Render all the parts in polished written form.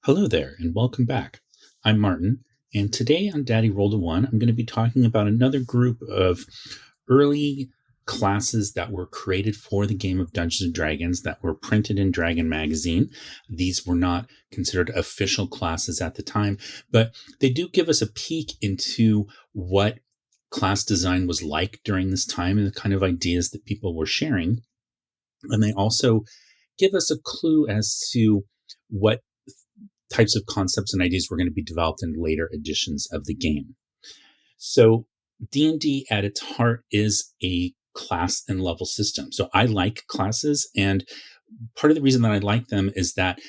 Hello there, and welcome back. I'm Martin, and today on Daddy Rolled a One, I'm going to be talking about another group of early classes that were created for the game of Dungeons and Dragons that were printed in Dragon Magazine. These were not considered official classes at the time, but they do give us a peek into what class design was like during this time and the kind of ideas that people were sharing. And they also give us a clue as to what types of concepts and ideas were going to be developed in later editions of the game. So D&D at its heart is a class and level system. So I like classes, and part of the reason that I like them is that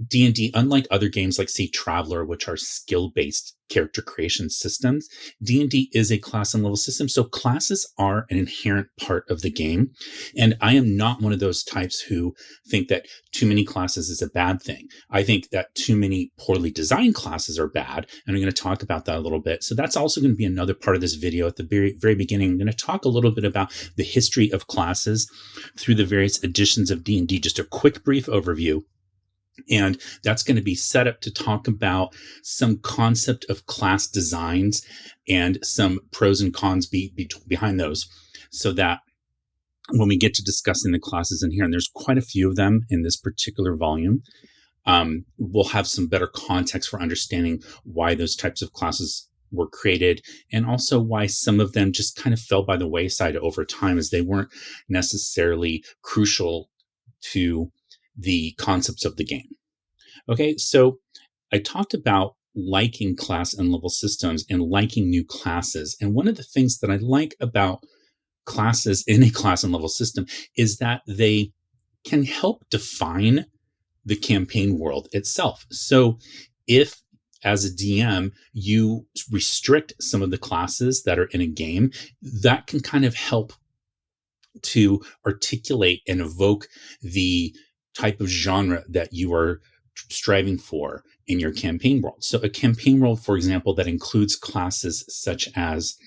D&D, unlike other games like, say, Traveller, which are skill-based character creation systems, D&D is a class and level system. So classes are an inherent part of the game. And I am not one of those types who think that too many classes is a bad thing. I think that too many poorly designed classes are bad. And I'm going to talk about that a little bit. So that's also going to be another part of this video. At the very, very beginning, I'm going to talk a little bit about the history of classes through the various editions of D&D, just a quick, brief overview. And that's going to be set up to talk about some concept of class designs and some pros and cons behind those, so that when we get to discussing the classes in here, and there's quite a few of them in this particular volume, we'll have some better context for understanding why those types of classes were created, and also why some of them just kind of fell by the wayside over time, as they weren't necessarily crucial to the concepts of the game. Okay, so I talked about liking class and level systems and liking new classes. And one of the things that I like about classes in a class and level system is that they can help define the campaign world itself. So if, as a DM, you restrict some of the classes that are in a game, that can kind of help to articulate and evoke the type of genre that you are striving for in your campaign world. So a campaign world, for example, that includes classes such as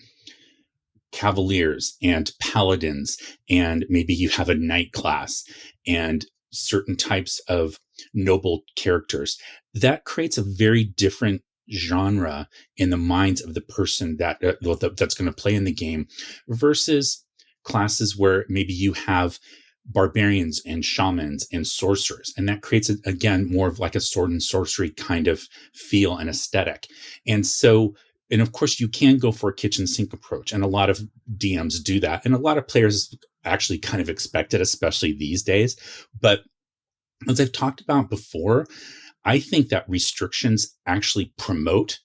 cavaliers and paladins, and maybe you have a knight class and certain types of noble characters, that creates a very different genre in the minds of the person that that's going to play in the game, versus classes where maybe you have barbarians and shamans and sorcerers. And that creates, again, more of like a sword and sorcery kind of feel and aesthetic. And so, and of course, you can go for a kitchen sink approach. And a lot of DMs do that. And a lot of players actually kind of expect it, especially these days. But as I've talked about before, I think that restrictions actually promote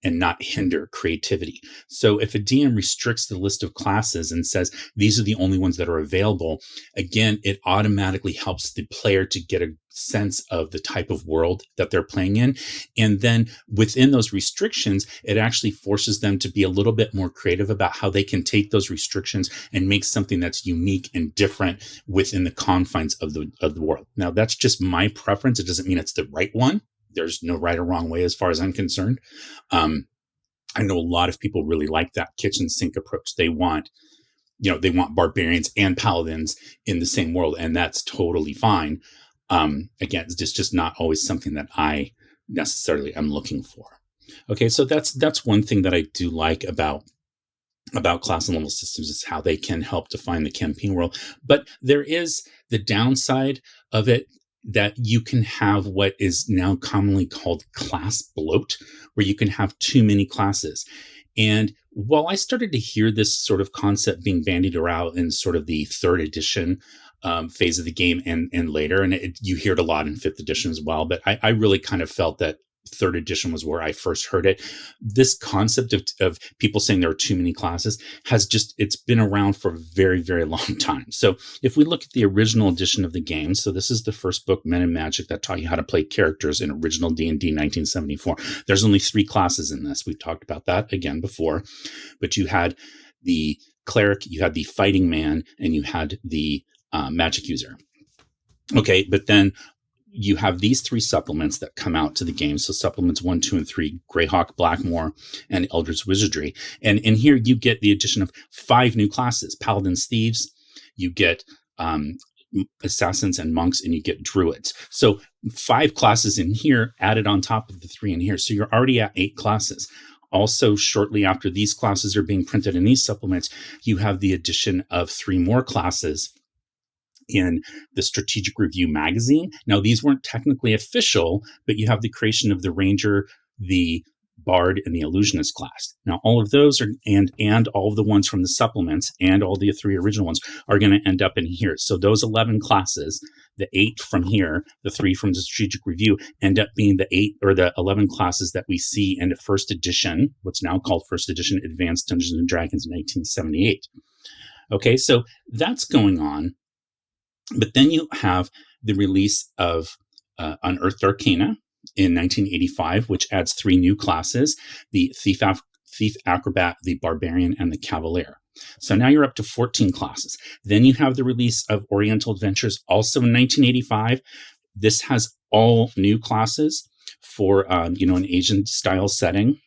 and not hinder creativity. So if a DM restricts the list of classes and says, these are the only ones that are available, again, it automatically helps the player to get a sense of the type of world that they're playing in. And then within those restrictions, it actually forces them to be a little bit more creative about how they can take those restrictions and make something that's unique and different within the confines of the world. Now, that's just my preference. It doesn't mean it's the right one. There's no right or wrong way as far as I'm concerned. I know a lot of people really like that kitchen sink approach. They want barbarians and paladins in the same world, and that's totally fine. Again, it's just not always something that I necessarily am looking for. Okay, so that's one thing that I do like about class and level systems, is how they can help define the campaign world. But there is the downside of it, that you can have what is now commonly called class bloat, where you can have too many classes. And while I started to hear this sort of concept being bandied around in sort of the third edition phase of the game and later, and you hear it a lot in fifth edition as well, but I really kind of felt that third edition was where I first heard it. This concept of people saying there are too many classes it's been around for a very, very long time. So if we look at the original edition of the game, so this is the first book, Men in Magic, that taught you how to play characters in original D&D 1974. There's only 3 classes in this. We've talked about that again before, but you had the cleric, you had the fighting man, and you had the magic user. Okay, but then you have these 3 supplements that come out to the game. So supplements 1, 2, and 3, Greyhawk, Blackmoor, and Eldritch Wizardry. And in here you get the addition of 5 new classes: Paladins, Thieves. You get assassins and monks, and you get druids. So 5 classes in here added on top of the 3 in here. So you're already at 8 classes. Also, shortly after these classes are being printed in these supplements, you have the addition of 3 more classes in the Strategic Review magazine. Now, these weren't technically official, but you have the creation of the Ranger, the Bard, and the Illusionist class. Now, all of those are, and all of the ones from the supplements and all the 3 original ones are going to end up in here. So those 11 classes, the 8 from here, the 3 from the Strategic Review, end up being the 8 or the 11 classes that we see in the first edition, what's now called first edition Advanced Dungeons and Dragons in 1978. Okay, so that's going on. But then you have the release of Unearthed Arcana in 1985, which adds 3 new classes, the Thief Acrobat, the Barbarian, and the Cavalier. So now you're up to 14 classes. Then you have the release of Oriental Adventures, also in 1985. This has all new classes for an Asian-style setting.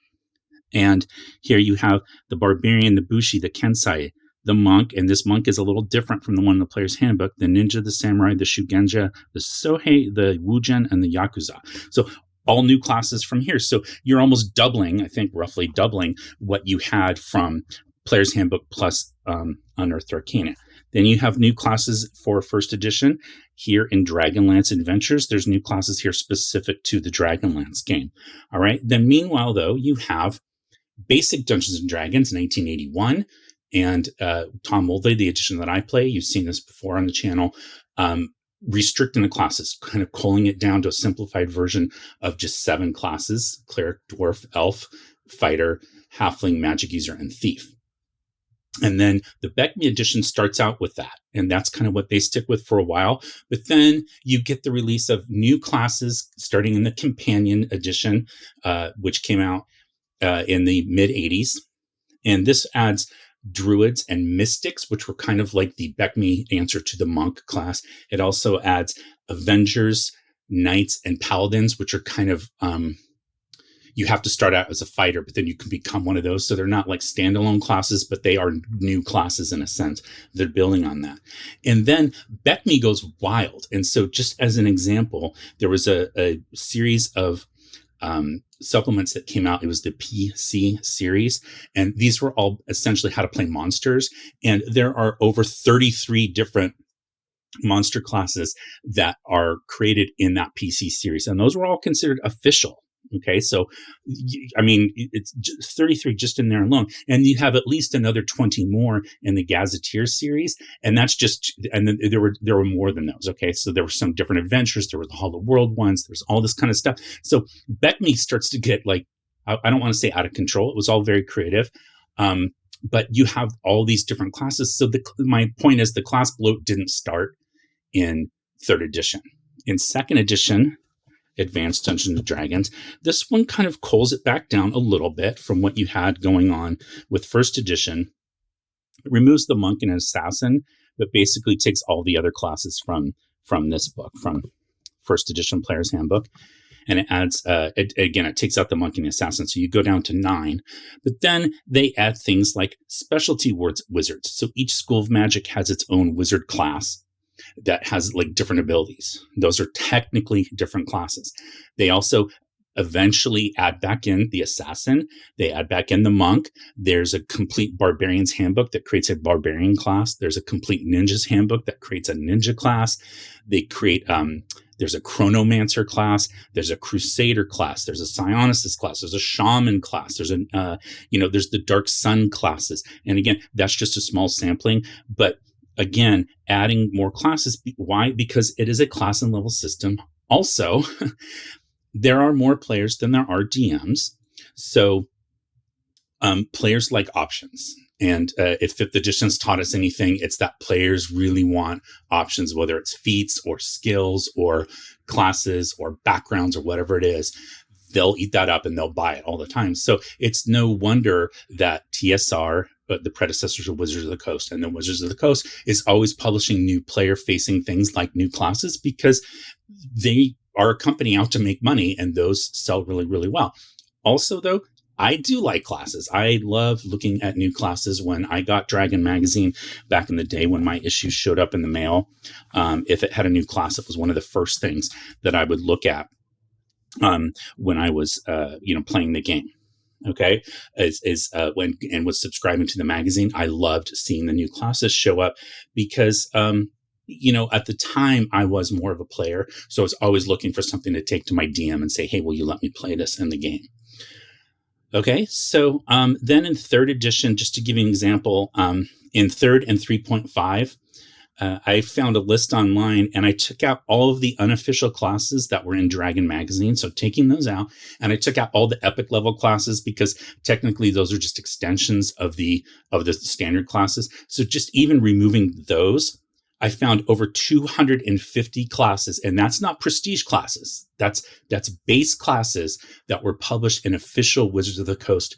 And here you have the Barbarian, the Bushi, the Kensai, the Monk, and this Monk is a little different from the one in the Player's Handbook, the Ninja, the Samurai, the Shugenja, the Sohei, the Wujen, and the Yakuza. So all new classes from here. So you're almost doubling, I think roughly doubling what you had from Player's Handbook plus Unearthed Arcana. Then you have new classes for first edition. Here in Dragonlance Adventures, there's new classes here specific to the Dragonlance game. All right. Then meanwhile, though, you have Basic Dungeons and Dragons in 1981. And Tom Moldley, the edition that I play, you've seen this before on the channel, restricting the classes, kind of culling it down to a simplified version of just 7 classes: Cleric, Dwarf, Elf, Fighter, Halfling, Magic User, and Thief. And then the Beckme edition starts out with that. And that's kind of what they stick with for a while. But then you get the release of new classes starting in the Companion edition, which came out in the mid-'80s. And this adds Druids and Mystics, which were kind of like the Beckme answer to the Monk class. It also adds Avengers, Knights, and Paladins, which are kind of, you have to start out as a fighter, but then you can become one of those. So they're not like standalone classes, but they are new classes in a sense. They're building on that. And then Beckme goes wild. And so just as an example, there was a series of supplements that came out. It was the PC series, and these were all essentially how to play monsters. And there are over 33 different monster classes that are created in that PC series, and those were all considered official. Okay, so I mean, it's 33 just in there alone, and you have at least another 20 more in the Gazetteer series, and that's just. And then there were more than those. Okay, so there were some different adventures. There were the Hollow World ones. There's all this kind of stuff. So Beckme starts to get like, I don't want to say out of control. It was all very creative, but you have all these different classes. So my point is, the class bloat didn't start in 3rd edition. In 2nd edition, Advanced Dungeons and Dragons, this one kind of culls it back down a little bit from what you had going on with 1st edition. It removes the Monk and Assassin, but basically takes all the other classes from this book, from 1st edition Player's Handbook, and it adds, it takes out the Monk and the Assassin, so you go down to 9. But then they add things like specialty wizards. So each school of magic has its own wizard class that has like different abilities. Those are technically different classes. They also eventually add back in the Assassin. They add back in the Monk. There's a complete Barbarian's Handbook that creates a Barbarian class. There's a complete Ninja's Handbook that creates a Ninja class. They create, there's a Chronomancer class. There's a Crusader class. There's a Psionicist class. There's a Shaman class. There's there's the Dark Sun classes. And again, that's just a small sampling, but again, adding more classes. Why? Because it is a class and level system. Also, there are more players than there are DMs. So players like options. And if 5th edition's taught us anything, it's that players really want options, whether it's feats or skills or classes or backgrounds or whatever it is. They'll eat that up and they'll buy it all the time. So it's no wonder that TSR, but the predecessors of Wizards of the Coast, and then Wizards of the Coast is always publishing new player-facing things like new classes, because they are a company out to make money, and those sell really, really well. Also, though, I do like classes. I love looking at new classes. When I got Dragon Magazine back in the day, when my issues showed up in the mail, if it had a new class, it was one of the first things that I would look at when I was, playing the game. Okay, when and was subscribing to the magazine, I loved seeing the new classes show up because, at the time I was more of a player, so I was always looking for something to take to my DM and say, "Hey, will you let me play this in the game?" Okay, so then in third edition, just to give you an example, in third and 3.5. I found a list online and I took out all of the unofficial classes that were in Dragon Magazine. So taking those out, and I took out all the epic level classes because technically those are just extensions of the standard classes. So just even removing those, I found over 250 classes, and that's not prestige classes. That's base classes that were published in official Wizards of the Coast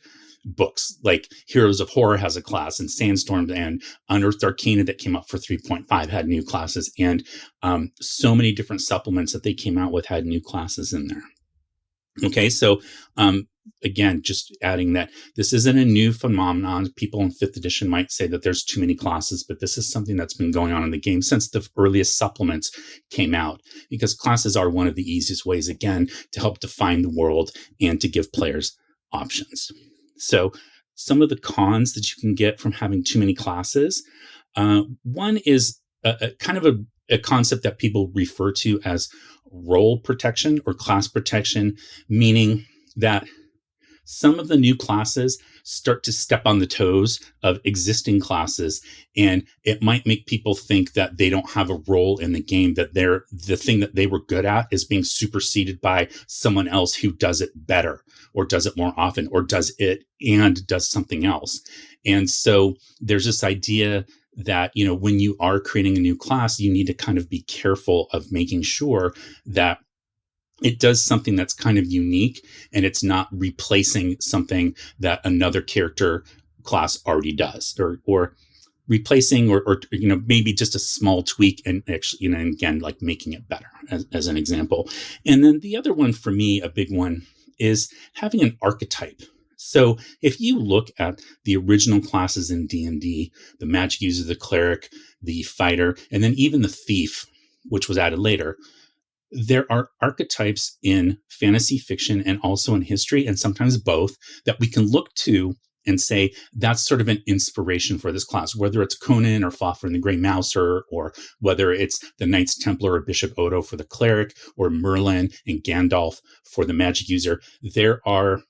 books. Like Heroes of Horror has a class, and Sandstorm and Unearthed Arcana that came up for 3.5 had new classes, and so many different supplements that they came out with had new classes in there. Okay, so again, just adding that this isn't a new phenomenon. People in 5th edition might say that there's too many classes, but this is something that's been going on in the game since the earliest supplements came out, because classes are one of the easiest ways, again, to help define the world and to give players options. So some of the cons that you can get from having too many classes, one is a kind of a concept that people refer to as role protection or class protection, meaning that some of the new classes start to step on the toes of existing classes, and it might make people think that they don't have a role in the game, that the thing that they were good at is being superseded by someone else who does it better or does it more often or does it and does something else. And so there's this idea that, when you are creating a new class, you need to kind of be careful of making sure that it does something that's kind of unique and it's not replacing something that another character class already does, or replacing or maybe just a small tweak and actually, and again, like making it better as an example. And then the other one for me, a big one, is having an archetype. So if you look at the original classes in D&D, the magic user, the cleric, the fighter, and then even the thief, which was added later, there are archetypes in fantasy fiction and also in history, and sometimes both, that we can look to and say that's sort of an inspiration for this class, whether it's Conan or Fafhrd the Grey Mouser, or whether it's the Knights Templar or Bishop Odo for the cleric, or Merlin and Gandalf for the magic user. There are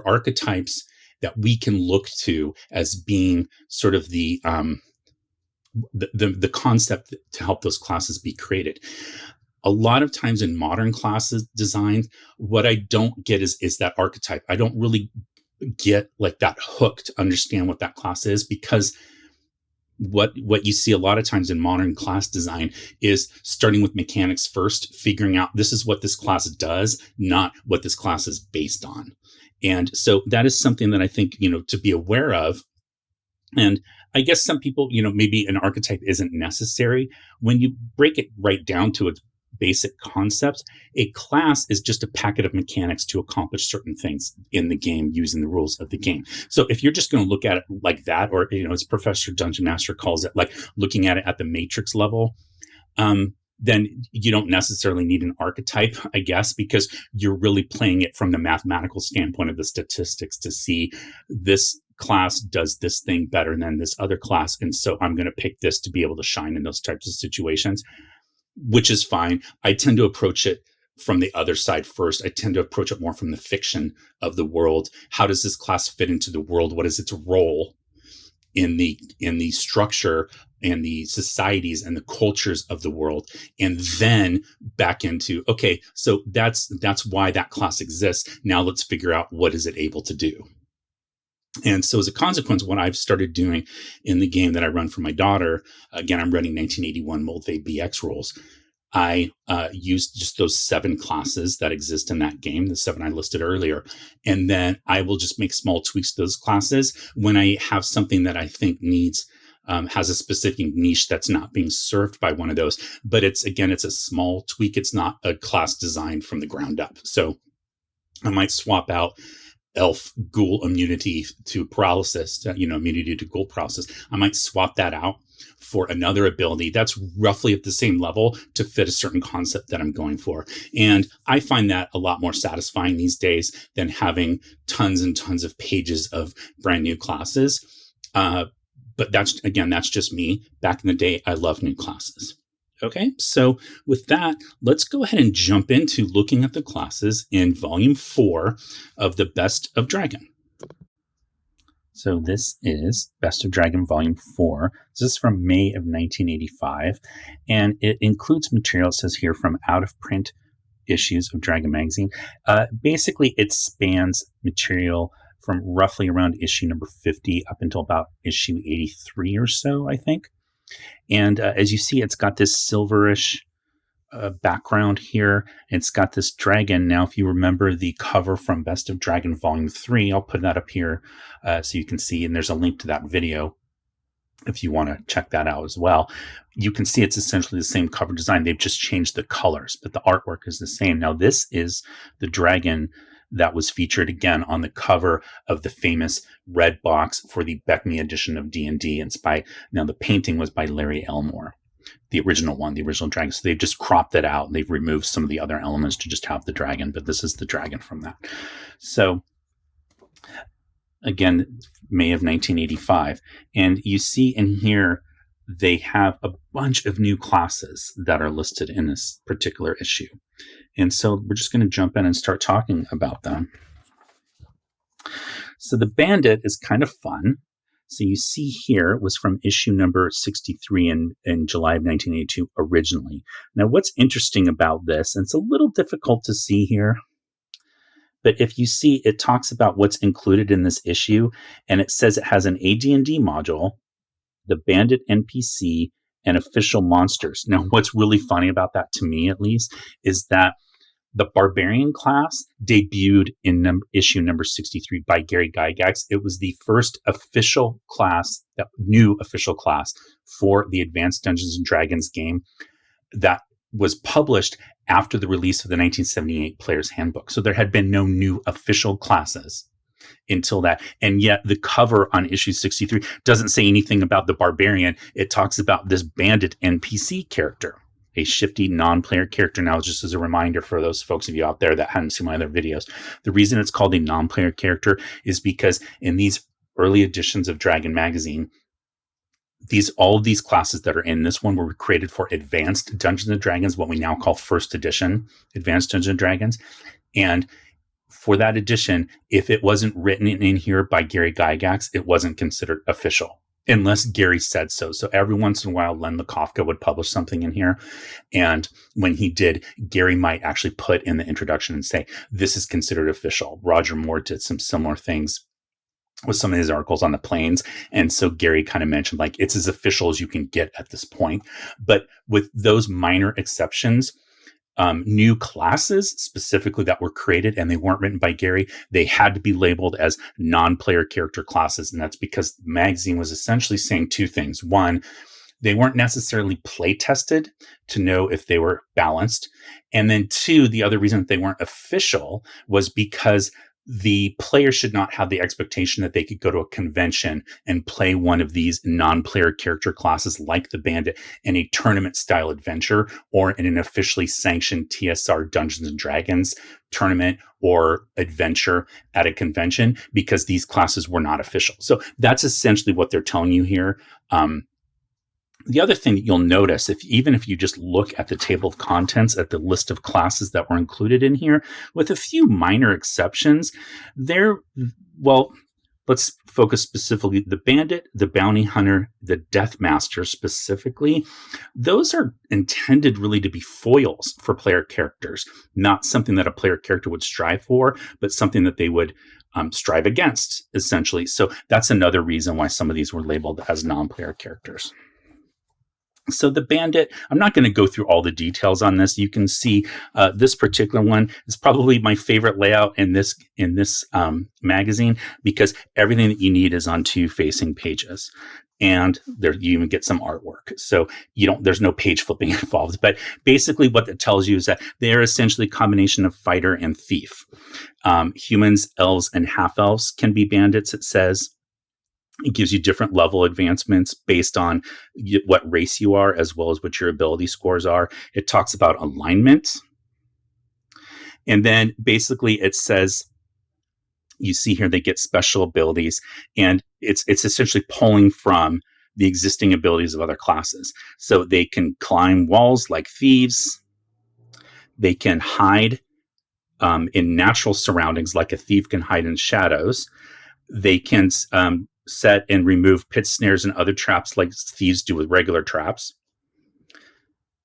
archetypes that we can look to as being sort of the concept to help those classes be created. A lot of times in modern classes design, what I don't get is that archetype. I don't really get like that hook to understand what that class is, because what you see a lot of times in modern class design is starting with mechanics first, figuring out this is what this class does, not what this class is based on. And so that is something that I think, to be aware of. And I guess some people, maybe an archetype isn't necessary. When you break it right down to its basic concepts, a class is just a packet of mechanics to accomplish certain things in the game using the rules of the game. So if you're just going to look at it like that, or as Professor Dungeon Master calls it, like looking at it at the matrix level, then you don't necessarily need an archetype, I guess, because you're really playing it from the mathematical standpoint of the statistics to see this class does this thing better than this other class, and so I'm going to pick this to be able to shine in those types of situations, which is fine. I tend to approach it from the other side first. I tend to approach it more from the fiction of the world. How does this class fit into the world? What is its role in the structure and the societies and the cultures of the world? And then back into, okay, so that's why that class exists. Now let's figure out what is it able to do. And so as a consequence, what I've started doing in the game that I run for my daughter, again, I'm running 1981 Moldvay BX rules. I use just those 7 classes that exist in that game, the 7 I listed earlier. And then I will just make small tweaks to those classes when I have something that I think needs, has a specific niche that's not being served by one of those. But it's a small tweak. It's not a class designed from the ground up. So I might swap out elf ghoul immunity to paralysis, immunity to ghoul paralysis. I might swap that out for another ability that's roughly at the same level to fit a certain concept that I'm going for. And I find that a lot more satisfying these days than having tons and tons of pages of brand new classes. But that's just me. Back in the day, I loved new classes. Okay, so with that, let's go ahead and jump into looking at the classes in Volume 4 of the Best of Dragon. So this is Best of Dragon Volume 4. This is from May of 1985, and it includes material, it says here, from out-of-print issues of Dragon Magazine. Basically, it spans material from roughly around issue number 50 up until about issue 83 or so, I think. And as you see, it's got this silverish background here. It's got this dragon. Now, if you remember the cover from Best of Dragon Volume 3, I'll put that up here so you can see, and there's a link to that video if you want to check that out as well. You can see it's essentially the same cover design. They've just changed the colors, but the artwork is the same. Now, this is the dragon that was featured again on the cover of the famous red box for the Beckme edition of D&D. Now the painting was by Larry Elmore, the original dragon. So they've just cropped it out and they've removed some of the other elements to just have the dragon, but this is the dragon from that. So again, May of 1985. And you see in here, they have a bunch of new classes that are listed in this particular issue. And so we're just going to jump in and start talking about them. So the Bandit is kind of fun. So you see here, it was from issue number 63 in July of 1982 originally. Now, what's interesting about this, and it's a little difficult to see here, but if you see, it talks about what's included in this issue, and it says it has an AD&D module, the Bandit NPC, and official monsters. Now, what's really funny about that, to me at least, is that the Barbarian class debuted in issue number 63 by Gary Gygax. It was the first official class, new official class for the Advanced Dungeons & Dragons game that was published after the release of the 1978 Player's Handbook. So there had been no new official classes until that. And yet the cover on issue 63 doesn't say anything about the Barbarian. It talks about this Bandit NPC character, a shifty non-player character. Now, just as a reminder for those folks of you out there that hadn't seen my other videos, the reason it's called a non-player character is because in these early editions of Dragon Magazine, all of these classes that are in this one were created for Advanced Dungeons and Dragons, what we now call First Edition Advanced Dungeons and Dragons. And for that edition, if it wasn't written in here by Gary Gygax, it wasn't considered official, unless Gary said so. So every once in a while, Len Lakofka would publish something in here. And when he did, Gary might actually put in the introduction and say, this is considered official. Roger Moore did some similar things with some of his articles on the planes. And so Gary kind of mentioned, like, it's as official as you can get at this point. But with those minor exceptions, new classes specifically that were created and they weren't written by Gary, they had to be labeled as non-player character classes. And that's because the magazine was essentially saying two things. One, they weren't necessarily play tested to know if they were balanced. And then two, the other reason that they weren't official was because the player should not have the expectation that they could go to a convention and play one of these non-player character classes like the Bandit in a tournament-style adventure or in an officially sanctioned TSR Dungeons & Dragons tournament or adventure at a convention, because these classes were not official. So that's essentially what they're telling you here. The other thing that you'll notice, even if you just look at the table of contents, at the list of classes that were included in here, with a few minor exceptions, let's focus specifically the Bandit, the Bounty Hunter, the Death Master specifically. Those are intended really to be foils for player characters, not something that a player character would strive for, but something that they would strive against, essentially. So that's another reason why some of these were labeled as non-player characters. So the Bandit, I'm not going to go through all the details on this. You can see this particular one is probably my favorite layout in this magazine, because everything that you need is on two facing pages. and there you even get some artwork. So there's no page flipping involved. But basically, what it tells you is that they are essentially a combination of fighter and thief. Humans, elves, and half elves can be bandits. It says. It gives you different level advancements based on what race you are, as well as what your ability scores are. It talks about alignment. And then basically it says, you see here, they get special abilities, and it's essentially pulling from the existing abilities of other classes. So they can climb walls like thieves. They can hide in natural surroundings like a thief can hide in shadows. They can set and remove pit snares and other traps like thieves do with regular traps.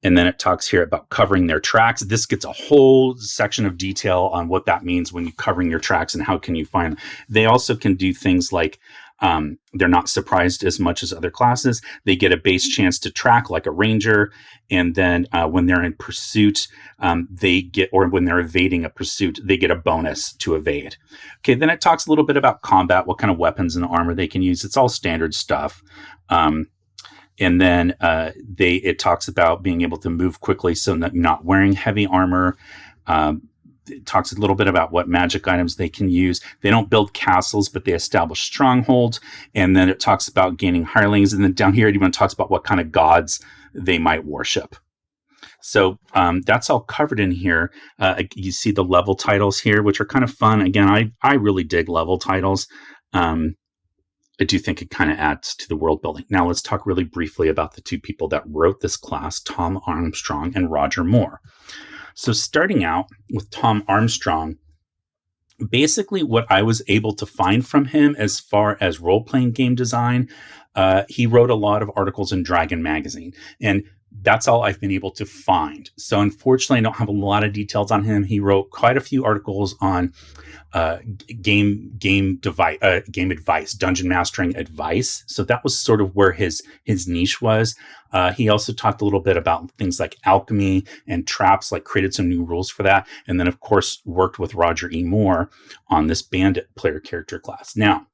And then it talks here about covering their tracks. This gets a whole section of detail on what that means when you're covering your tracks and how can you find them. They also can do things like they're not surprised as much as other classes. They get a base chance to track like a ranger. And then when they're in pursuit, or when they're evading a pursuit, they get a bonus to evade. Okay, then it talks a little bit about combat, what kind of weapons and armor they can use. It's all standard stuff. And then it talks about being able to move quickly, so not wearing heavy armor. It talks a little bit about what magic items they can use. They don't build castles, but they establish strongholds. And then it talks about gaining hirelings. And then down here, it even talks about what kind of gods they might worship. So that's all covered in here. You see the level titles here, which are kind of fun. Again, I really dig level titles. I do think it kind of adds to the world building. Now let's talk really briefly about the two people that wrote this class, Tom Armstrong and Roger Moore. So starting out with Tom Armstrong, basically what I was able to find from him as far as role-playing game design, he wrote a lot of articles in Dragon Magazine, and that's all I've been able to find. So unfortunately, I don't have a lot of details on him. He wrote quite a few articles on game advice, dungeon mastering advice. So that was sort of where his niche was. He also talked a little bit about things like alchemy and traps, like created some new rules for that. And then, of course, worked with Roger E. Moore on this Bandit player character class. Now,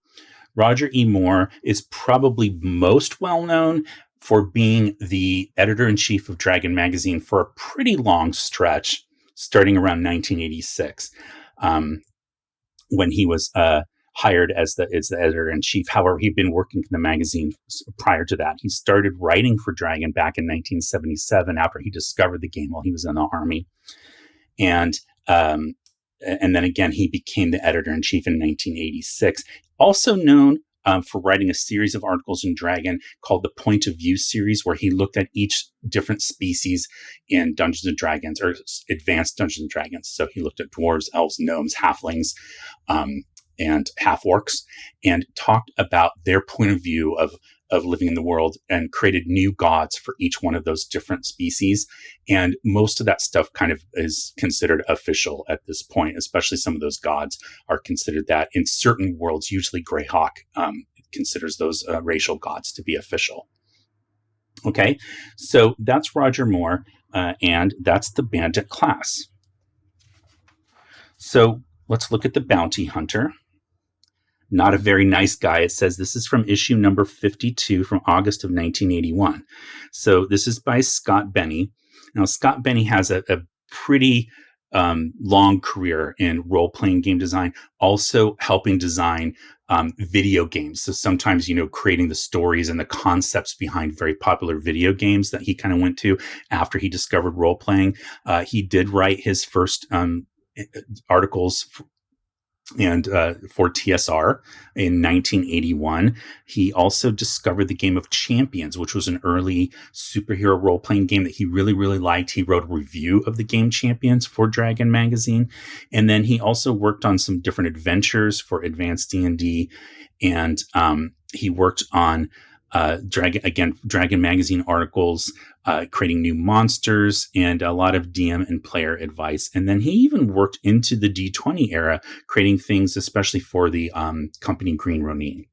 Roger E. Moore is probably most well known for being the editor-in-chief of Dragon Magazine for a pretty long stretch, starting around 1986. When he was hired as the editor-in-chief. However, he'd been working for the magazine prior to that. He started writing for Dragon back in 1977 after he discovered the game while he was in the Army. And then again, he became the editor-in-chief in 1986. Also known for writing a series of articles in Dragon called the Point of View series, where he looked at each different species in Dungeons and Dragons, or advanced Dungeons and Dragons. So he looked at dwarves, elves, gnomes, halflings, and half-orcs, and talked about their point of view of living in the world, and created new gods for each one of those different species. And most of that stuff kind of is considered official at this point, especially some of those gods are considered that. In certain worlds, usually Greyhawk considers those racial gods to be official. Okay, so that's Roger Moore, and that's the Bandit class. So let's look at the Bounty Hunter. Not a very nice guy. It says this is from issue number 52 from August of 1981. So this is by Scott Benny. Now, Scott Benny has a pretty long career in role-playing game design, also helping design video games. So sometimes, creating the stories and the concepts behind very popular video games that he kind of went to after he discovered role-playing. He did write his first articles and for TSR in 1981. He also discovered the game of Champions, which was an early superhero role-playing game that he really, really liked. He wrote a review of the game Champions for Dragon Magazine. And then he also worked on some different adventures for Advanced D&D. And he worked on Dragon Magazine articles, creating new monsters, and a lot of DM and player advice. And then he even worked into the D20 era, creating things especially for the company Green Ronin.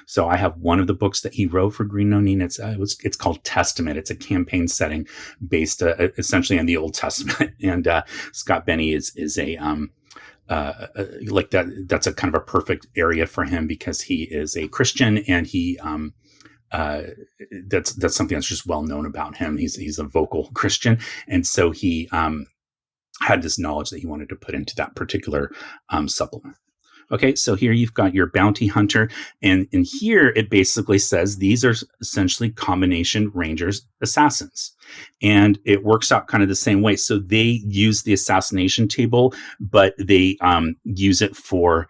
So I have one of the books that he wrote for Green Ronin. It's called Testament. It's a campaign setting based essentially on the Old Testament. And Scott Benny is a like that. That's a kind of a perfect area for him because he is a Christian, and he that's something that's just well known about him. He's a vocal Christian, and so he had this knowledge that he wanted to put into that particular supplement. Okay, so here you've got your bounty hunter, and in here it basically says these are essentially combination rangers assassins, and it works out kind of the same way. So they use the assassination table, but they use it for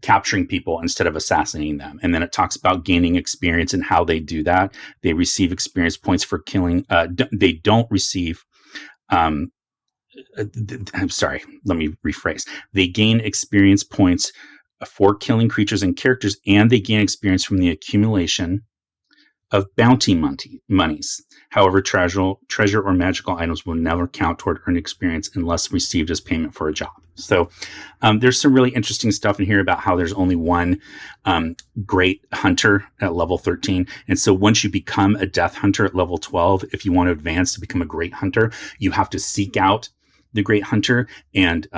capturing people instead of assassinating them. And then it talks about gaining experience and how they do that. They receive experience points for killing. They don't receive. I'm sorry, let me rephrase. They gain experience points for killing creatures and characters, and they gain experience from the accumulation of bounty monies. However, treasure or magical items will never count toward earned experience unless received as payment for a job. So there's some really interesting stuff in here about how there's only one great hunter at level 13. And so once you become a death hunter at level 12, if you want to advance to become a great hunter, you have to seek out the great hunter and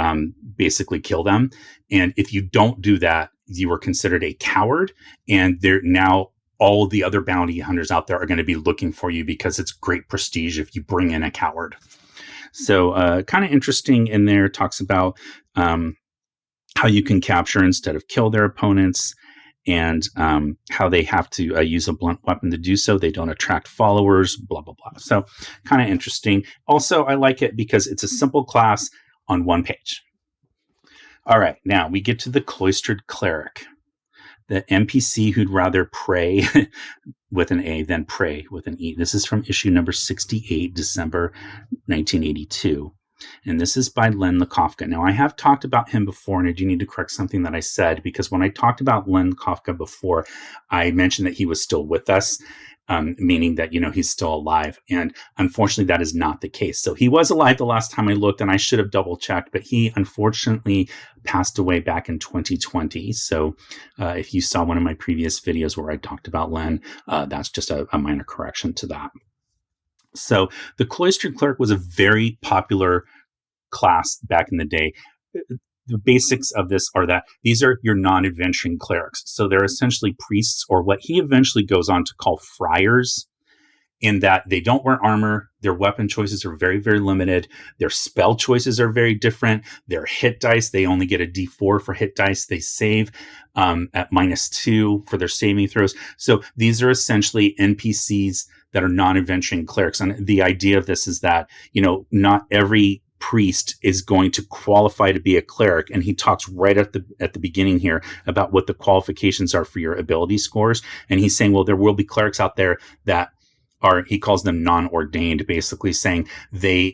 basically kill them. And if you don't do that, you are considered a coward. And they're now all of the other bounty hunters out there are going to be looking for you because it's great prestige if you bring in a coward. So kind of interesting in there. Talks about how you can capture instead of kill their opponents, and how they have to use a blunt weapon to do so. They don't attract followers, blah, blah, blah. So kind of interesting. Also, I like it because it's a simple class on one page. All right, now we get to the Cloistered Cleric, the NPC who'd rather pray with an A than pray with an E. This is from issue number 68, December 1982. And this is by Len Lakofka. Now, I have talked about him before, and I do need to correct something that I said, because when I talked about Len Lakofka before, I mentioned that he was still with us, meaning that, he's still alive. And unfortunately, that is not the case. So he was alive the last time I looked, and I should have double checked, but he unfortunately passed away back in 2020. So if you saw one of my previous videos where I talked about Len, that's just a minor correction to that. So the Cloistered Cleric was a very popular class back in the day. The basics of this are that these are your non-adventuring clerics. So they're essentially priests, or what he eventually goes on to call friars, in that they don't wear armor. Their weapon choices are very, very limited. Their spell choices are very different. Their hit dice, they only get a D4 for hit dice. They save at -2 for their saving throws. So these are essentially NPCs that are non-adventuring clerics. And the idea of this is that, not every priest is going to qualify to be a cleric. And he talks right at the beginning here about what the qualifications are for your ability scores. And he's saying, well, there will be clerics out there that are, he calls them non-ordained, basically saying they're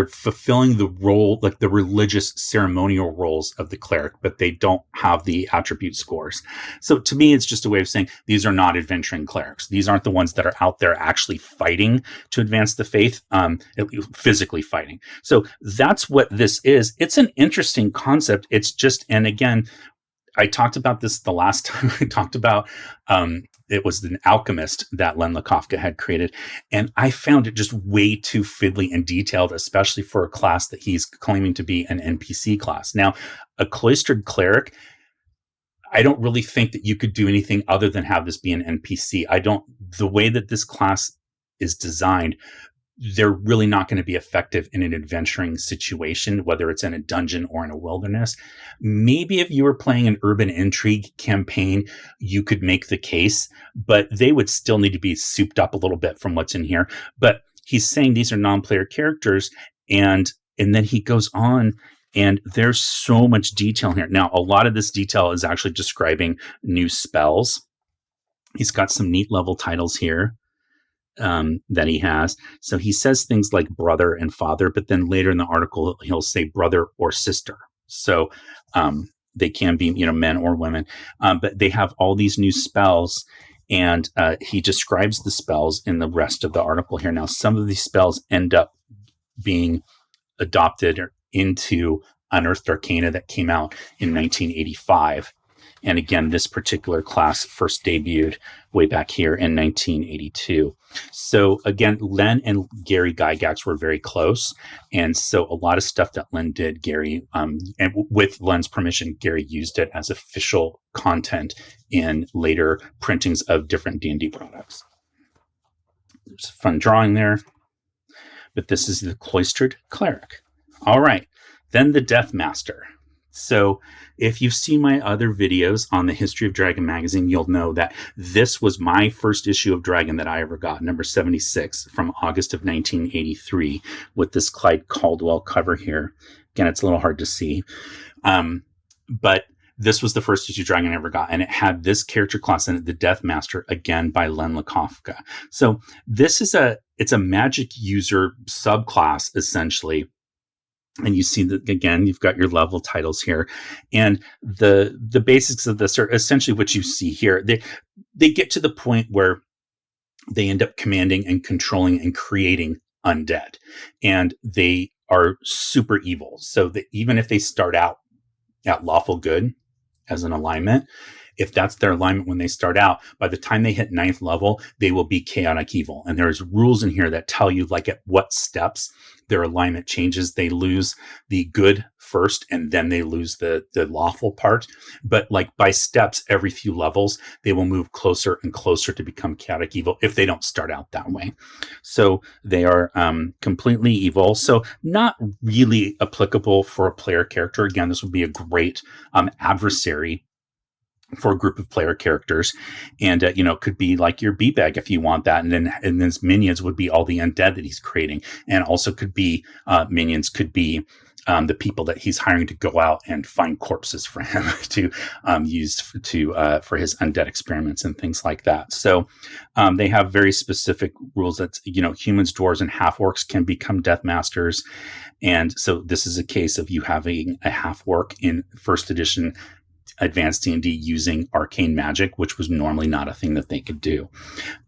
fulfilling the role, like the religious ceremonial roles of the cleric, but they don't have the attribute scores. So to me, it's just a way of saying these are not adventuring clerics. These aren't the ones that are out there actually fighting to advance the faith, physically fighting. So that's what this is. It's an interesting concept. It's just, and again, I talked about this the last time I talked about, it was an alchemist that Len Lakofka had created. And I found it just way too fiddly and detailed, especially for a class that he's claiming to be an NPC class. Now, a Cloistered Cleric, I don't really think that you could do anything other than have this be an NPC. The way that this class is designed, they're really not going to be effective in an adventuring situation, whether it's in a dungeon or in a wilderness. Maybe if you were playing an urban intrigue campaign, you could make the case, but they would still need to be souped up a little bit from what's in here. But he's saying these are non-player characters, and then he goes on, and there's so much detail here. Now, a lot of this detail is actually describing new spells. He's got some neat level titles here that he has. So he says things like brother and father, but then later in the article, he'll say brother or sister. So they can be, men or women, but they have all these new spells, and he describes the spells in the rest of the article here. Now, some of these spells end up being adopted into Unearthed Arcana that came out in 1985. And again, this particular class first debuted way back here in 1982. So again, Len and Gary Gygax were very close. And so a lot of stuff that Len did, Gary, and with Len's permission, Gary used it as official content in later printings of different D&D products. There's a fun drawing there. But this is the Cloistered Cleric. All right. Then the Death Master. So if you've seen my other videos on the History of Dragon magazine, you'll know that this was my first issue of Dragon that I ever got, number 76 from August of 1983, with this Clyde Caldwell cover here. Again, it's a little hard to see. But this was the first issue Dragon I ever got, and it had this character class in it, the Death Master, again by Len Lakofka. So this is it's a magic user subclass, essentially. And you see that, again, you've got your level titles here. And the basics of this are essentially what you see here. They get to the point where they end up commanding and controlling and creating undead. And they are super evil. So that even if they start out at lawful good as an alignment, if that's their alignment when they start out, by the time they hit 9th level, they will be chaotic evil. And there's rules in here that tell you like at what steps their alignment changes. They lose the good first, and then they lose the lawful part. But like by steps, every few levels, they will move closer and closer to become chaotic evil if they don't start out that way. So they are completely evil. So not really applicable for a player character. Again, this would be a great adversary for a group of player characters. And, it could be like your B-Bag if you want that. And then his minions would be all the undead that he's creating. And also could be minions could be the people that he's hiring to go out and find corpses for him to use for his undead experiments and things like that. So they have very specific rules that, humans, dwarves, and half-orcs can become death masters. And so this is a case of you having a half-orc in first edition Advanced D&D using arcane magic, which was normally not a thing that they could do.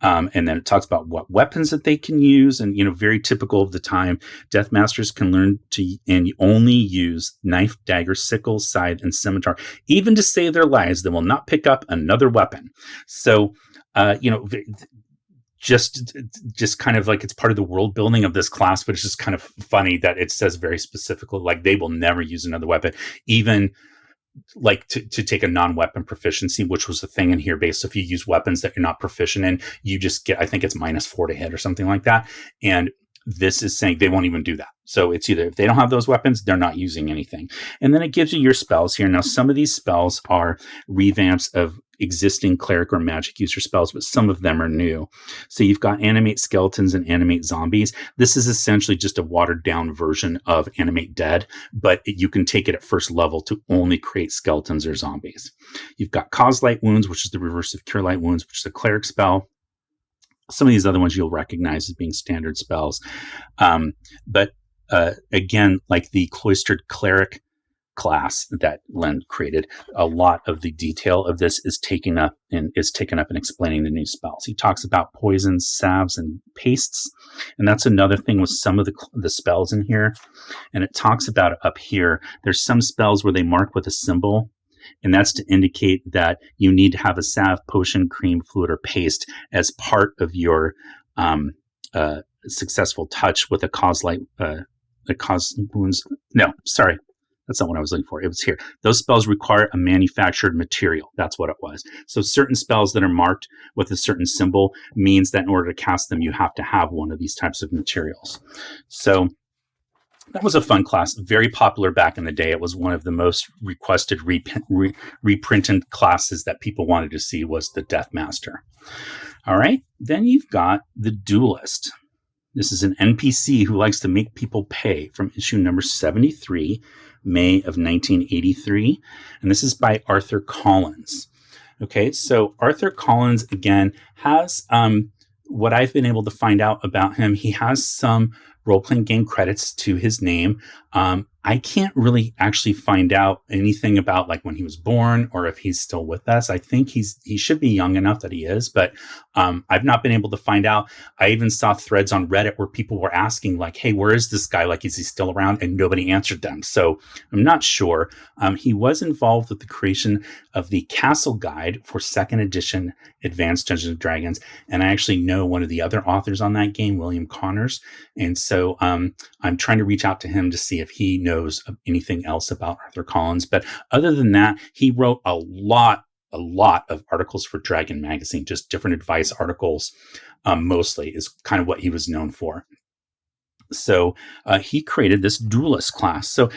And then it talks about what weapons that they can use. And, very typical of the time, Death Masters can learn to and only use knife, dagger, sickle, scythe, and scimitar. Even to save their lives, they will not pick up another weapon. So, just kind of like it's part of the world building of this class, but it's just kind of funny that it says very specifically, like they will never use another weapon, even like to take a non-weapon proficiency, which was the thing in here based. So if you use weapons that you're not proficient in, you just get, I think it's -4 to hit or something like that. And this is saying they won't even do that. So it's either if they don't have those weapons, they're not using anything. And then it gives you your spells here. Now, some of these spells are revamps of existing cleric or magic user spells, but some of them are new. So you've got animate skeletons and animate zombies. This is essentially just a watered down version of animate dead, but you can take it at first level to only create skeletons or zombies. You've got cause light wounds, which is the reverse of cure light wounds, which is a cleric spell. Some of these other ones you'll recognize as being standard spells. But again, like the Cloistered Cleric class that Len created, a lot of the detail of this is taken up in explaining the new spells. He talks about poisons, salves, and pastes, and that's another thing with some of the spells in here. And it talks about it up here. There's some spells where they mark with a symbol, and that's to indicate that you need to have a salve, potion, cream, fluid, or paste as part of your successful touch with a cause wounds. No, sorry. That's not what I was looking for. It was here. Those spells require a manufactured material. That's what it was. So certain spells that are marked with a certain symbol means that in order to cast them, you have to have one of these types of materials. So that was a fun class. Very popular back in the day. It was one of the most requested reprinted classes that people wanted to see was the Death Master. All right. Then you've got the Duelist. This is an NPC who likes to make people pay, from issue number 73, May of 1983. And this is by Arthur Collins. Okay, so Arthur Collins, again, has what I've been able to find out about him. He has some role-playing game credits to his name. I can't really actually find out anything about like when he was born or if he's still with us. I think he should be young enough that he is, but I've not been able to find out. I even saw threads on Reddit where people were asking like, "Hey, where is this guy? Like, is he still around?" And nobody answered them. So I'm not sure. He was involved with the creation of the Castle Guide for Second Edition Advanced Dungeons and Dragons, and I actually know one of the other authors on that game, William Connors, and so I'm trying to reach out to him to see if he knows anything else about Arthur Collins. But other than that, he wrote a lot of articles for Dragon Magazine, just different advice articles, mostly is kind of what he was known for. So he created this Duelist class. So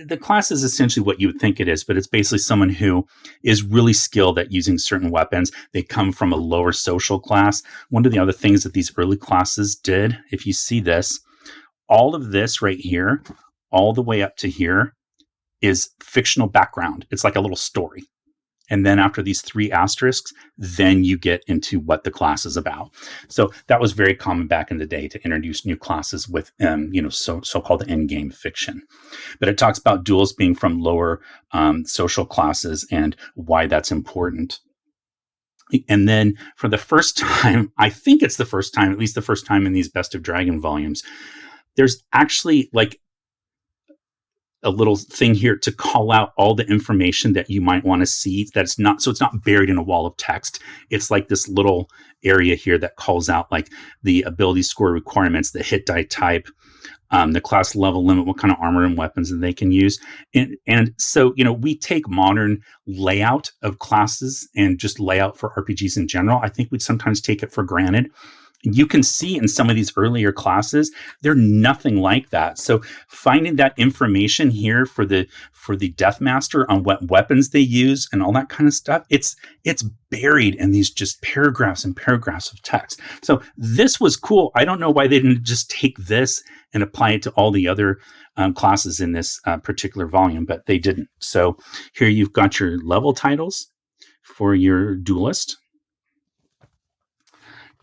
the class is essentially what you would think it is, but it's basically someone who is really skilled at using certain weapons. They come from a lower social class. One of the other things that these early classes did, if you see this, all of this right here, all the way up to here, is fictional background. It's like a little story. And then after these 3 asterisks, then you get into what the class is about. So that was very common back in the day to introduce new classes with, so-called endgame fiction. But it talks about duels being from lower social classes and why that's important. And then for the first time, I think it's the first time, at least the first time in these Best of Dragon volumes, there's actually like a little thing here to call out all the information that you might want to see. That's not, so it's not buried in a wall of text. It's like this little area here that calls out like the ability score requirements, the hit die type, the class level limit, what kind of armor and weapons that they can use. And so, we take modern layout of classes and just layout for RPGs in general. I think we'd sometimes take it for granted. You can see in some of these earlier classes, they're nothing like that. So finding that information here for the Death Master on what weapons they use and all that kind of stuff, it's buried in these just paragraphs and paragraphs of text. So this was cool. I don't know why they didn't just take this and apply it to all the other classes in this particular volume, but they didn't. So here you've got your level titles for your Duelist.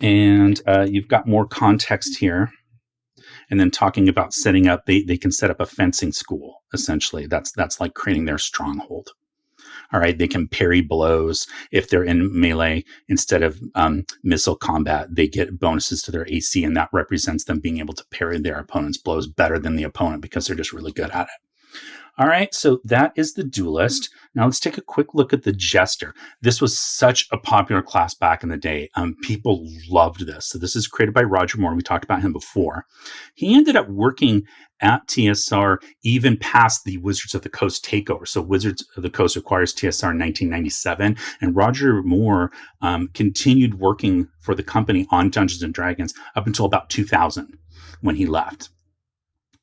And you've got more context here. And then talking about setting up, they can set up a fencing school, essentially. That's like creating their stronghold. All right, they can parry blows. If they're in melee, instead of missile combat, they get bonuses to their AC, and that represents them being able to parry their opponent's blows better than the opponent because they're just really good at it. All right, so that is the Duelist. Now let's take a quick look at the Jester. This was such a popular class back in the day. People loved this. So this is created by Roger Moore. We talked about him before. He ended up working at TSR even past the Wizards of the Coast takeover. So Wizards of the Coast acquires TSR in 1997, and Roger Moore continued working for the company on Dungeons and Dragons up until about 2000 when he left.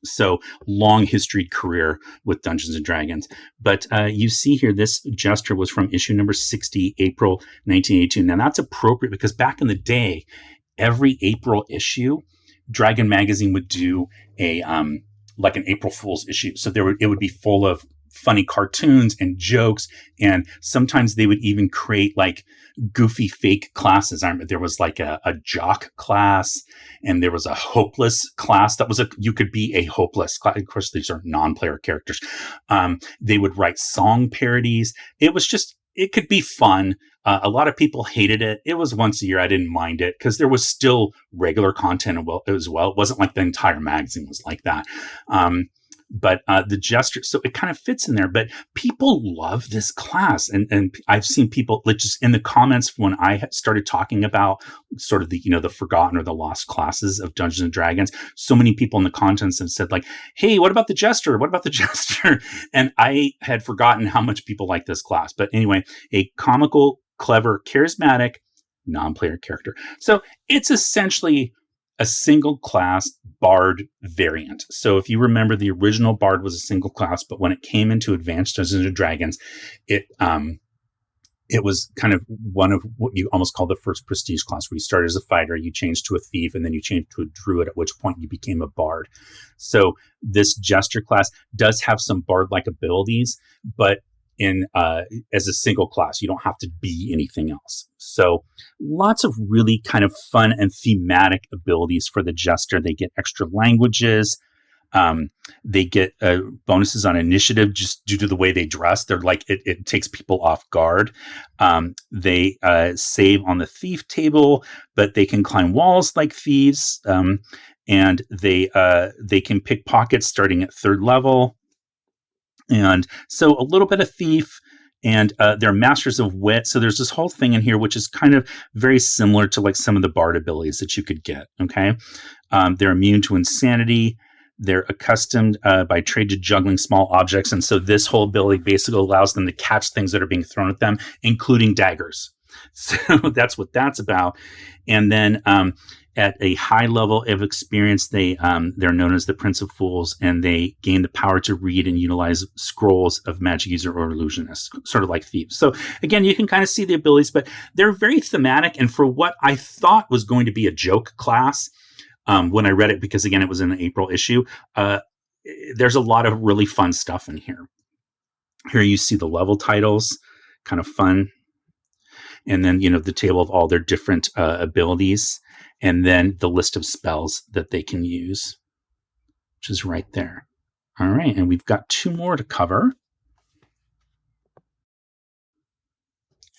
So long history career with Dungeons and Dragons. But you see here, this Jester was from issue number 60, April 1982. Now that's appropriate because back in the day, every April issue, Dragon Magazine would do a like an April Fool's issue. So it would be full of funny cartoons and jokes, and sometimes they would even create like goofy fake classes. There was like a jock class, and there was a hopeless class. You could be a hopeless class. Of course, these are non-player characters. They would write song parodies. It could be fun. A lot of people hated it. It was once a year. I didn't mind it because there was still regular content as well. It wasn't like the entire magazine was like that. But the Jester, so it kind of fits in there. But people love this class, and I've seen people just in the comments when I started talking about sort of the forgotten or the lost classes of Dungeons and Dragons. So many people in the comments have said like, "Hey, what about the Jester? What about the Jester?" And I had forgotten how much people like this class. But anyway, a comical, clever, charismatic, non-player character. So it's essentially a single class Bard variant. So if you remember, the original Bard was a single class, but when it came into Advanced Dungeons and Dragons, it was kind of one of what you almost call the first prestige class, where you started as a fighter, you changed to a thief, and then you changed to a druid, at which point you became a Bard. So this Jester class does have some Bard-like abilities, but as a single class, you don't have to be anything else. So lots of really kind of fun and thematic abilities for the Jester. They get extra languages. They get bonuses on initiative just due to the way they dress. They're like, it takes people off guard. They save on the thief table, but they can climb walls like thieves. And they can pick pockets starting at 3rd level. And so a little bit of thief, and they're masters of wit. So there's this whole thing in here, which is kind of very similar to like some of the bard abilities that you could get. Okay. They're immune to insanity. They're accustomed by trade to juggling small objects. And so this whole ability basically allows them to catch things that are being thrown at them, including daggers. So that's what that's about. And then at a high level of experience, they're known as the Prince of Fools, and they gain the power to read and utilize scrolls of magic user or illusionists, sort of like thieves. So again, you can kind of see the abilities, but they're very thematic. And for what I thought was going to be a joke class, when I read it, because again, it was in the April issue, there's a lot of really fun stuff in here. Here you see the level titles, kind of fun. And then, the table of all their different abilities, and then the list of spells that they can use, which is right there. All right, and we've got 2 more to cover.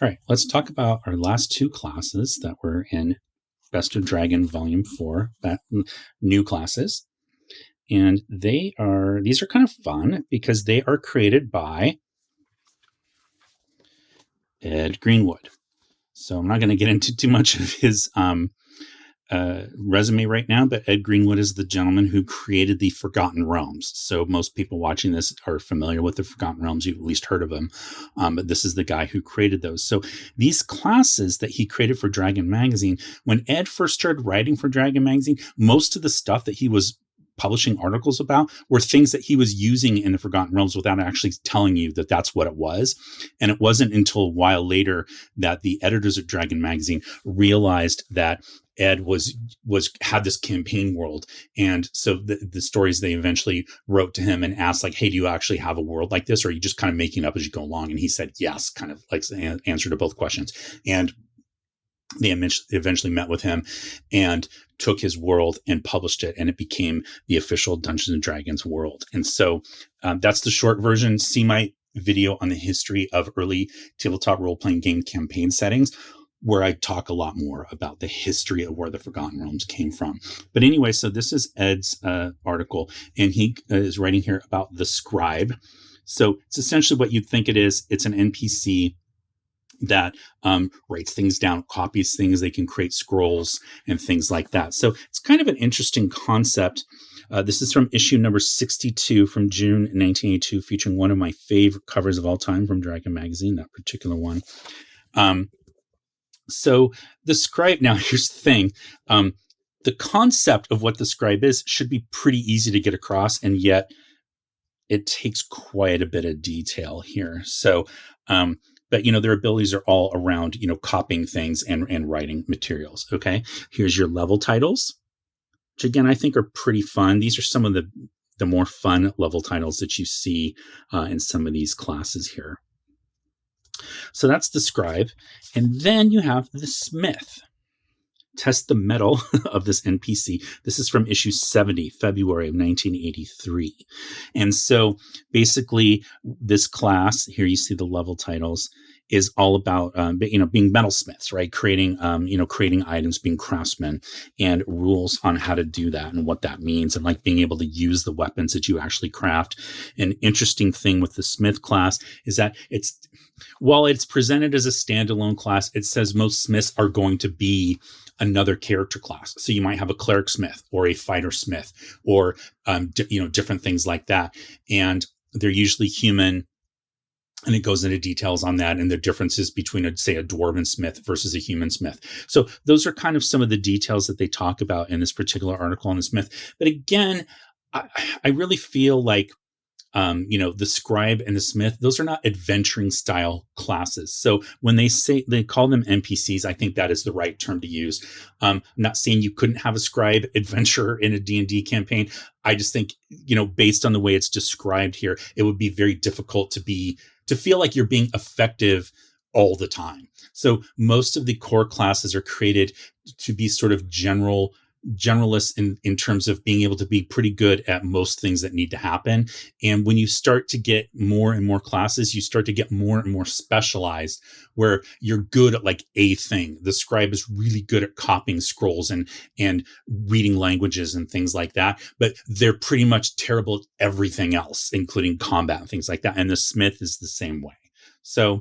All right, let's talk about our last 2 classes that were in Best of Dragon Volume 4, new classes. And these are kind of fun because they are created by Ed Greenwood. So I'm not going to get into too much of his resume right now, but Ed Greenwood is the gentleman who created the Forgotten Realms. So most people watching this are familiar with the Forgotten Realms. You've at least heard of them. But this is the guy who created those. So these classes that he created for Dragon Magazine, when Ed first started writing for Dragon Magazine, most of the stuff that he was publishing articles about were things that he was using in the Forgotten Realms without actually telling you that that's what it was. And it wasn't until a while later that the editors of Dragon Magazine realized that Ed had this campaign world. And so the stories they eventually wrote to him and asked, like, hey, do you actually have a world like this? Or are you just kind of making it up as you go along? And he said, yes, kind of like the answer to both questions. And they eventually met with him and took his world and published it, and it became the official Dungeons and Dragons world. And so that's the short version. See my video on the history of early tabletop role-playing game campaign settings, where I talk a lot more about the history of where the Forgotten Realms came from. But anyway, so this is Ed's article, and he is writing here about the Scribe. So it's essentially what you'd think it is. It's an NPC that writes things down, copies things. They can create scrolls and things like that. So it's kind of an interesting concept. This is from issue number 62 from June 1982, featuring one of my favorite covers of all time from Dragon Magazine, that particular one. So the Scribe, now here's the thing. The concept of what the Scribe is should be pretty easy to get across, and yet it takes quite a bit of detail here. So, but, their abilities are all around, copying things and writing materials. Okay. Here's your level titles, which again, I think are pretty fun. These are some of the more fun level titles that you see in some of these classes here. So that's the Scribe. And then you have the Smith. Test the mettle of this NPC. This is from issue 70, February of 1983. And so basically this class, here you see the level titles, is all about, being metalsmiths, right? Creating items, being craftsmen, and rules on how to do that and what that means, and like being able to use the weapons that you actually craft. An interesting thing with the Smith class is that while it's presented as a standalone class, it says most smiths are going to be another character class. So you might have a cleric smith or a fighter smith or, different things like that. And they're usually human. And it goes into details on that and the differences between, say, a dwarven smith versus a human smith. So those are kind of some of the details that they talk about in this particular article on the Smith. But again, I really feel like, the Scribe and the Smith, those are not adventuring style classes. So when they call them NPCs, I think that is the right term to use. I'm not saying you couldn't have a Scribe adventurer in a D&D campaign. I just think, based on the way it's described here, it would be very difficult to feel like you're being effective all the time. So most of the core classes are created to be sort of general generalist in terms of being able to be pretty good at most things that need to happen. And when you start to get more and more classes, you start to get more and more specialized, where you're good at like a thing. The scribe is really good at copying scrolls and reading languages and things like that, but they're pretty much terrible at everything else, including combat and things like that. And the smith is the same way. So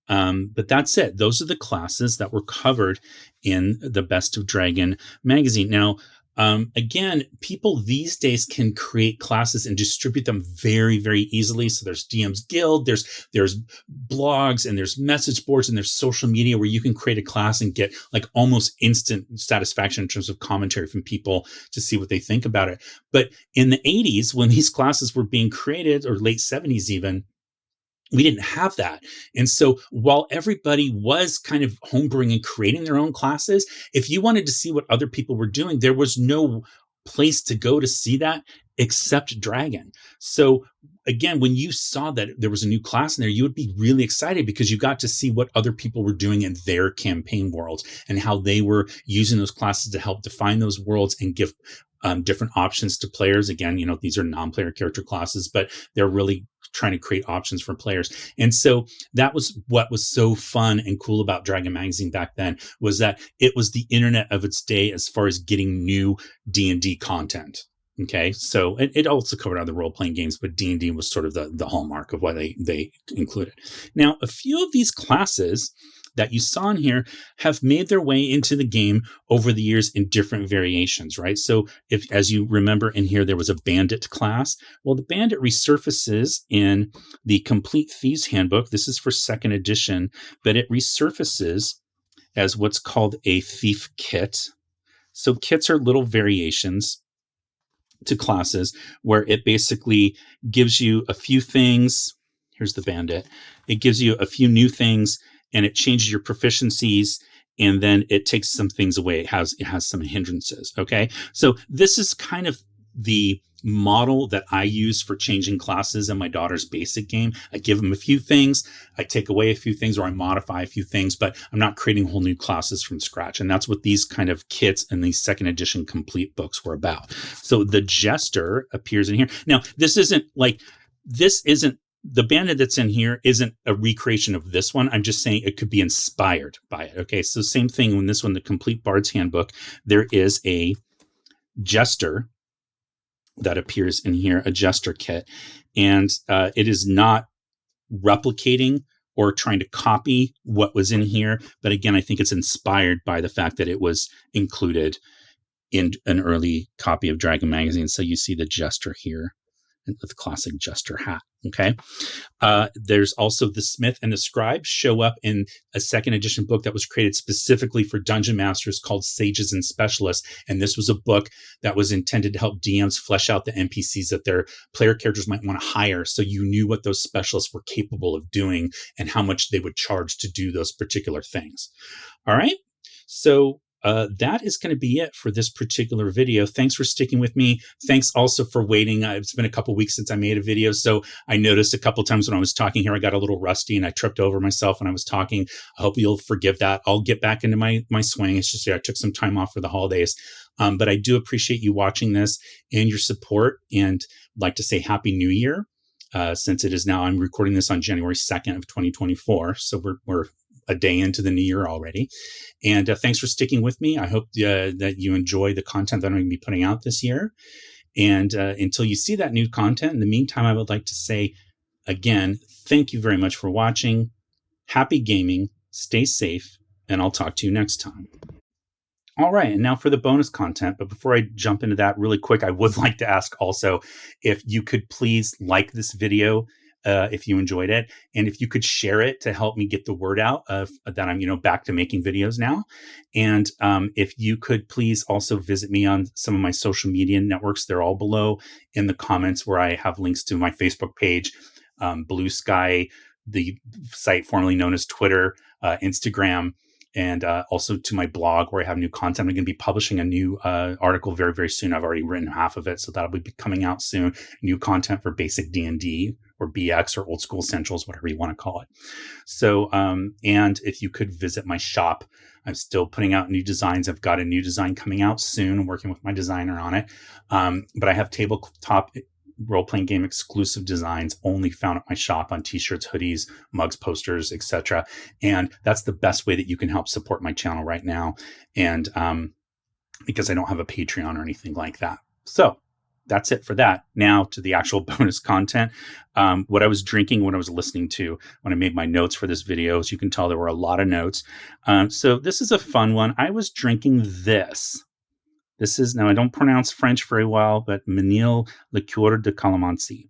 but that's it. Those are the classes that were covered in the Best of Dragon magazine. Now, again, people these days can create classes and distribute them very, very easily. So there's DM's Guild, there's blogs, and there's message boards, and there's social media where you can create a class and get like almost instant satisfaction in terms of commentary from people to see what they think about it. But in the 80s, when these classes were being created, or late 70s even, we didn't have that. And so while everybody was kind of homebrewing and creating their own classes, if you wanted to see what other people were doing, there was no place to go to see that except Dragon. So again, when you saw that there was a new class in there, you would be really excited because you got to see what other people were doing in their campaign worlds and how they were using those classes to help define those worlds and give different options to players. Again, these are non-player character classes, but they're really trying to create options for players. And so that was what was so fun and cool about Dragon Magazine back then, was that it was the internet of its day as far as getting new D&D content. Okay, so it also covered other role-playing games, but D&D was sort of the hallmark of why they included. Now, a few of these classes that you saw in here have made their way into the game over the years in different variations, right? So if, as you remember in here, there was a Bandit class. Well, the Bandit resurfaces in the Complete Thieves Handbook. This is for 2nd edition, but it resurfaces as what's called a Thief Kit. So kits are little variations to classes where it basically gives you a few things. Here's the Bandit. It gives you a few new things, and it changes your proficiencies, and then it takes some things away. It has some hindrances. Okay. So this is kind of the model that I use for changing classes in my daughter's basic game. I give them a few things, I take away a few things, or I modify a few things, but I'm not creating whole new classes from scratch. And that's what these kind of kits and these 2nd edition complete books were about. So the Jester appears in here. Now, this isn't the Bandit that's in here isn't a recreation of this one. I'm just saying it could be inspired by it. Okay, so same thing when this one, the Complete Bard's Handbook, there is a Jester that appears in here, a Jester kit. And it is not replicating or trying to copy what was in here. But again, I think it's inspired by the fact that it was included in an early copy of Dragon Magazine. So you see the Jester here with the classic Jester hat. Okay. There's also the Smith and the Scribe show up in a 2nd edition book that was created specifically for dungeon masters called Sages and Specialists. And this was a book that was intended to help DMs flesh out the NPCs that their player characters might want to hire. So you knew what those specialists were capable of doing and how much they would charge to do those particular things. All right. So that is going to be it for this particular video. Thanks for sticking with me. Thanks also for waiting. It's been a couple weeks since I made a video, so I noticed a couple times when I was talking here, I got a little rusty and I tripped over myself when I was talking. I hope you'll forgive that. I'll get back into my swing. It's just I took some time off for the holidays, but I do appreciate you watching this and your support, and I'd like to say Happy New Year. Since it is now, I'm recording this on January 2nd of 2024, so we're a day into the new year already. And thanks for sticking with me. I hope that you enjoy the content that I'm going to be putting out this year. And until you see that new content, in the meantime, I would like to say, again, thank you very much for watching. Happy gaming, stay safe, and I'll talk to you next time. All right, and now for the bonus content. But before I jump into that really quick, I would like to ask also if you could please like this video if you enjoyed it, and if you could share it to help me get the word out of that I'm back to making videos now. And if you could please also visit me on some of my social media networks. They're all below in the comments, where I have links to my Facebook page, Blue Sky, the site formerly known as Twitter, Instagram, and also to my blog, where I have new content. I'm going to be publishing a new article very, very soon. I've already written half of it, so that'll be coming out soon. New content for basic D&D or BX or Old School Essentials, whatever you want to call it. So, and if you could visit my shop, I'm still putting out new designs. I've got a new design coming out soon. I'm working with my designer on it. But I have tabletop role-playing game exclusive designs only found at my shop on t-shirts, hoodies, mugs, posters, etc. And that's the best way that you can help support my channel right now. And because I don't have a Patreon or anything like that. So that's it for that. Now to the actual bonus content. What I was drinking when I was listening to, when I made my notes for this video, as you can tell, there were a lot of notes. So this is a fun one. I was drinking this. This is, now I don't pronounce French very well, but MANILLE liqueur de Calamansi.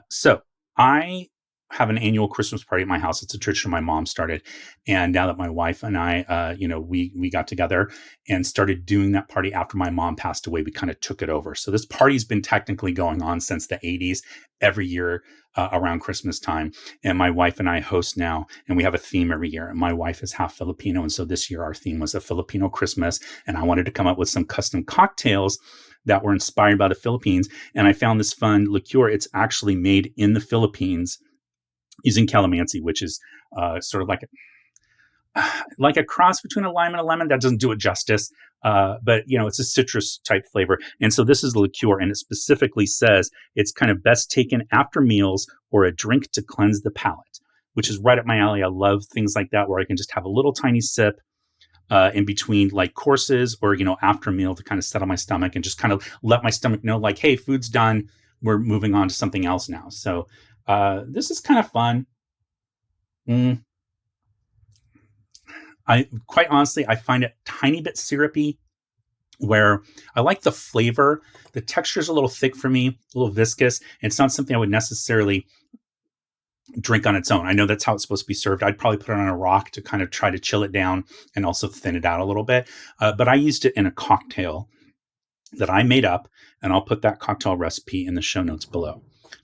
So I have an annual Christmas party at my house. It's a tradition my mom started. And now that my wife and I, we got together and started doing that party after my mom passed away, we kind of took it over. So this party's been technically going on since the 80s, every year around Christmas time. And my wife and I host now, and we have a theme every year. And my wife is half Filipino. And so this year our theme was a Filipino Christmas. And I wanted to come up with some custom cocktails that were inspired by the Philippines. And I found this fun liqueur. It's actually made in the Philippines using Calamansi, which is sort of like a cross between a lime and a lemon. That doesn't do it justice, but it's a citrus type flavor. And so this is the liqueur, and it specifically says it's kind of best taken after meals or a drink to cleanse the palate, which is right up my alley. I love things like that where I can just have a little tiny sip in between like courses or after a meal to kind of settle my stomach and just kind of let my stomach know like, hey, food's done. We're moving on to something else now. So this is kind of fun. I quite honestly, I find it a tiny bit syrupy, where I like the flavor. The texture is a little thick for me, a little viscous. It's not something I would necessarily drink on its own. I know that's how it's supposed to be served. I'd probably put it on a rock to kind of try to chill it down and also thin it out a little bit. But I used it in a cocktail that I made up, and I'll put that cocktail recipe in the show notes below.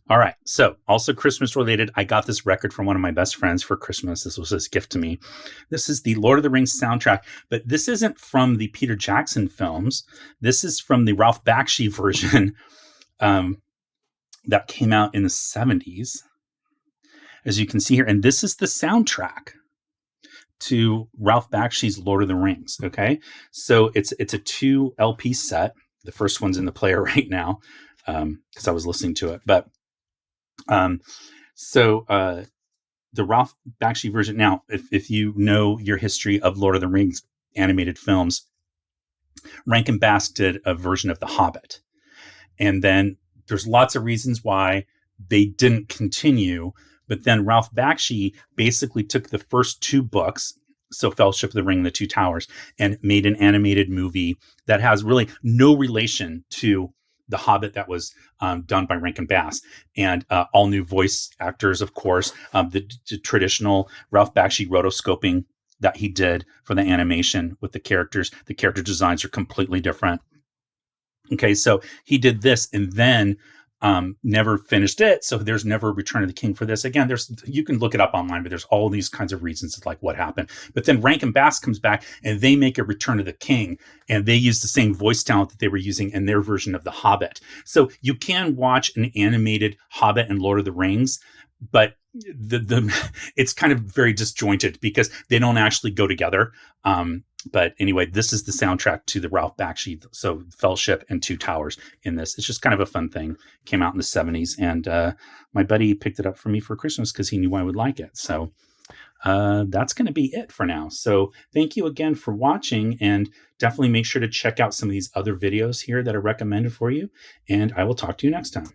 All right. So also Christmas related, I got this record from one of my best friends for Christmas. This was his gift to me. This is the Lord of the Rings soundtrack, but this isn't from the Peter Jackson films. This is from the Ralph Bakshi version that came out in the 70s, as you can see here. And this is the soundtrack to Ralph Bakshi's Lord of the Rings. Okay. So it's a 2 LP set. The first one's in the player right now because I was listening to it. But the Ralph Bakshi version. Now, if you know your history of Lord of the Rings animated films, Rankin Bass did a version of The Hobbit. And then there's lots of reasons why they didn't continue. But then Ralph Bakshi basically took the first 2 books, so Fellowship of the Ring and the Two Towers, and made an animated movie that has really no relation to The Hobbit that was done by Rankin Bass, and all new voice actors, of course. The traditional Ralph Bakshi rotoscoping that he did for the animation with the characters. The character designs are completely different. Okay, so he did this and then never finished it. So there's never Return of the King for this. Again, you can look it up online, but there's all these kinds of reasons of like what happened. But then Rankin Bass comes back and they make a Return of the King, and they use the same voice talent that they were using in their version of The Hobbit. So you can watch an animated Hobbit and Lord of the Rings, but it's kind of very disjointed because they don't actually go together. But anyway, this is the soundtrack to the Ralph Bakshi, so Fellowship and Two Towers in this. It's just kind of a fun thing. Came out in the 70s, and my buddy picked it up for me for Christmas because he knew I would like it. So that's going to be it for now. So thank you again for watching, and definitely make sure to check out some of these other videos here that are recommended for you, and I will talk to you next time.